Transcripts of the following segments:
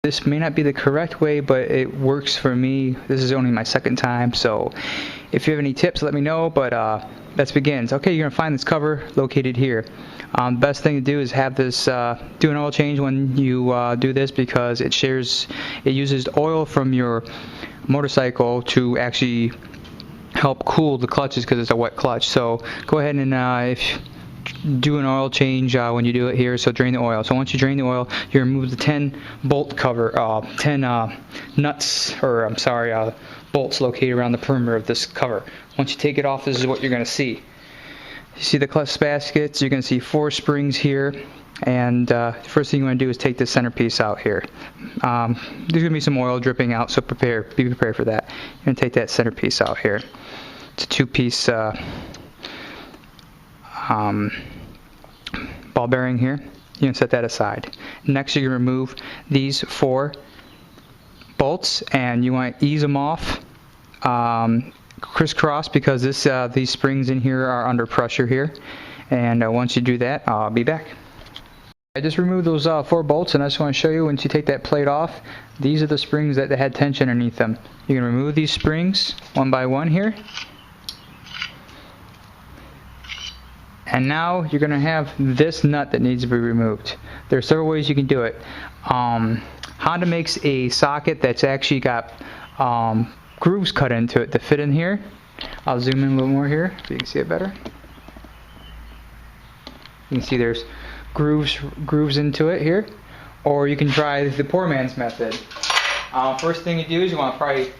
This may not be the correct way, but it works for me. This is only my second time, so if you have any tips, let me know. But let's begin. Okay, you're gonna find this cover located here. Best thing to do is have this do an oil change when you do this, because it uses oil from your motorcycle to actually help cool the clutches, because it's a wet clutch. So go ahead and do an oil change when you do it here. So drain the oil. So once you drain the oil, you remove the 10 bolt cover, 10 bolts located around the perimeter of this cover. Once you take it off, this is what you're going to see. You see the clutch baskets. You're going to see 4 springs here. And the first thing you want to do is take the centerpiece out here. There's going to be some oil dripping out, so be prepared for that. You're going to take that centerpiece out here. It's a 2-piece ball bearing here. You can set that aside. Next, you're going to remove these 4 bolts, and you want to ease them off crisscross, because these springs in here are under pressure here. And once you do that, I'll be back. I just removed those 4 bolts, and I just want to show you, once you take that plate off, these are the springs that had tension underneath them. You can remove these springs one by one here. And now you're going to have this nut that needs to be removed. There are several ways you can do it. Honda makes a socket that's actually got grooves cut into it to fit in here. I'll zoom in a little more here so you can see it better. You can see there's grooves into it here. Or you can try the poor man's method. First thing you do is you want to probably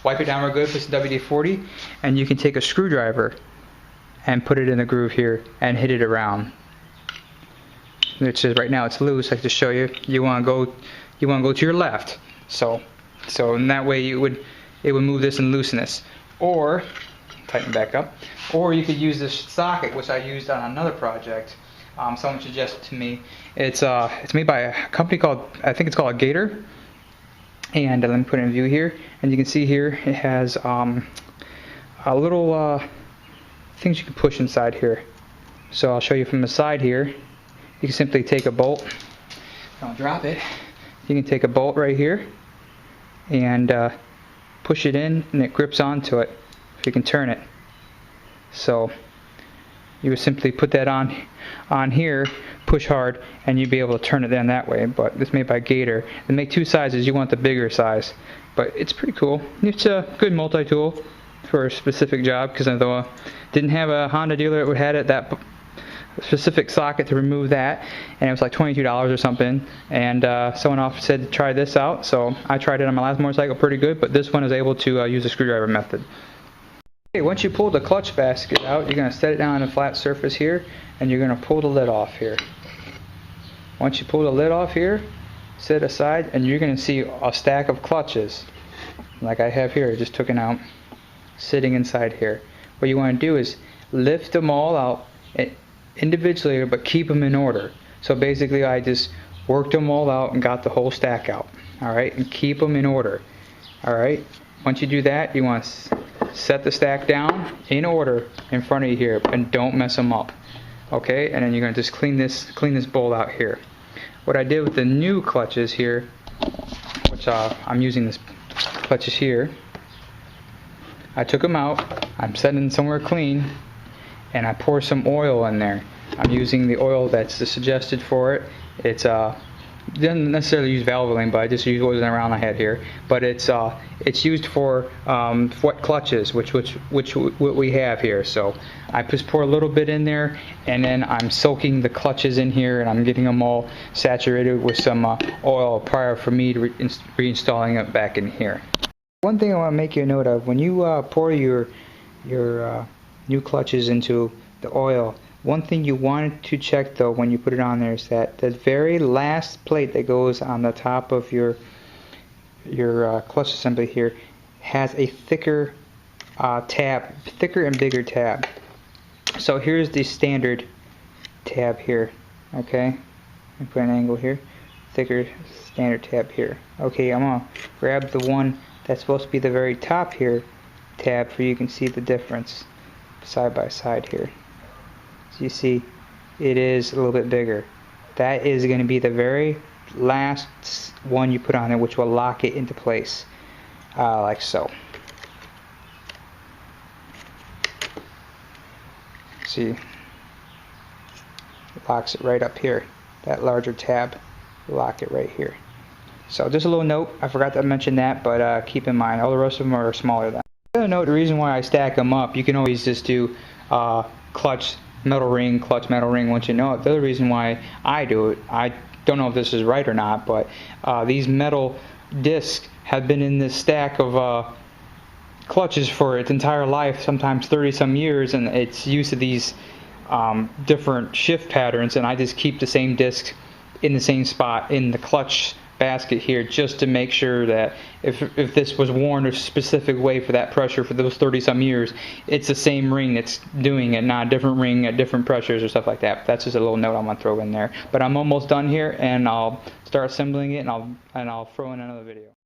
wipe it down real good with some WD-40, and you can take a screwdriver and put it in the groove here and hit it around. Which is, right now it's loose. I can just show you. You want to go to your left. So in that way it would move this and loosen this. Or tighten back up. Or you could use this socket, which I used on another project. Someone suggested to me. It's made by a company called, I think it's called Gator. And let me put it in view here. And you can see here it has a little things you can push inside here. So I'll show you from the side here. You can simply take a bolt. Don't drop it. You can take a bolt right here and push it in, and it grips onto it. You can turn it. So you would simply put that on here, push hard, and you'd be able to turn it then that way. But it's made by Gator. They make 2 sizes. You want the bigger size, but it's pretty cool. It's a good multi-tool for a specific job, because although I didn't have a Honda dealer that had that specific socket to remove that, and it was like $22 or something, and someone else said to try this out, so I tried it on my last motorcycle, pretty good, but this one is able to use the screwdriver method. Okay, once you pull the clutch basket out, you're going to set it down on a flat surface here, and you're going to pull the lid off here. Once you pull the lid off here, set it aside, and you're going to see a stack of clutches like I have here. I just took it out, sitting inside here. What you want to do is lift them all out individually, but keep them in order. So basically I just worked them all out and got the whole stack out. Alright, and keep them in order. Alright, once you do that, you want to set the stack down in order in front of you here, and don't mess them up. Okay, and then you're going to just clean this bowl out here. What I did with the new clutches here, which I'm using this clutches here, I took them out, I'm setting somewhere clean, and I pour some oil in there. I'm using the oil that's suggested for it. It's didn't necessarily use Valvoline, but I just used what was around I had here. But it's used for wet clutches, which we have here. So I just pour a little bit in there, and then I'm soaking the clutches in here, and I'm getting them all saturated with some oil prior for me to reinstalling it back in here. One thing I want to make you a note of: when you pour your new clutches into the oil, one thing you want to check though when you put it on there is that the very last plate that goes on the top of your clutch assembly here has a thicker thicker and bigger tab. So here's the standard tab here. Okay, let me put an angle here. Thicker standard tab here. Okay, I'm gonna grab the one that's supposed to be the very top here tab, so you can see the difference side by side here. So you see it is a little bit bigger. That is going to be the very last one you put on it, which will lock it into place, like so. See, it locks it right up here. That larger tab, lock it right here. So just a little note, I forgot to mention that, but keep in mind all the rest of them are smaller than. The other note, the reason why I stack them up, you can always just do clutch, metal ring, clutch, metal ring once you know it. The other reason why I do it, I don't know if this is right or not, but these metal discs have been in this stack of clutches for its entire life, sometimes 30 some years, and it's used to these different shift patterns, and I just keep the same disc in the same spot in the clutch basket here, just to make sure that if this was worn a specific way for that pressure for those 30 some years, it's the same ring that's doing it, not a different ring at different pressures or stuff like that. But that's just a little note I'm gonna throw in there. But I'm almost done here, and I'll start assembling it, and I'll throw in another video.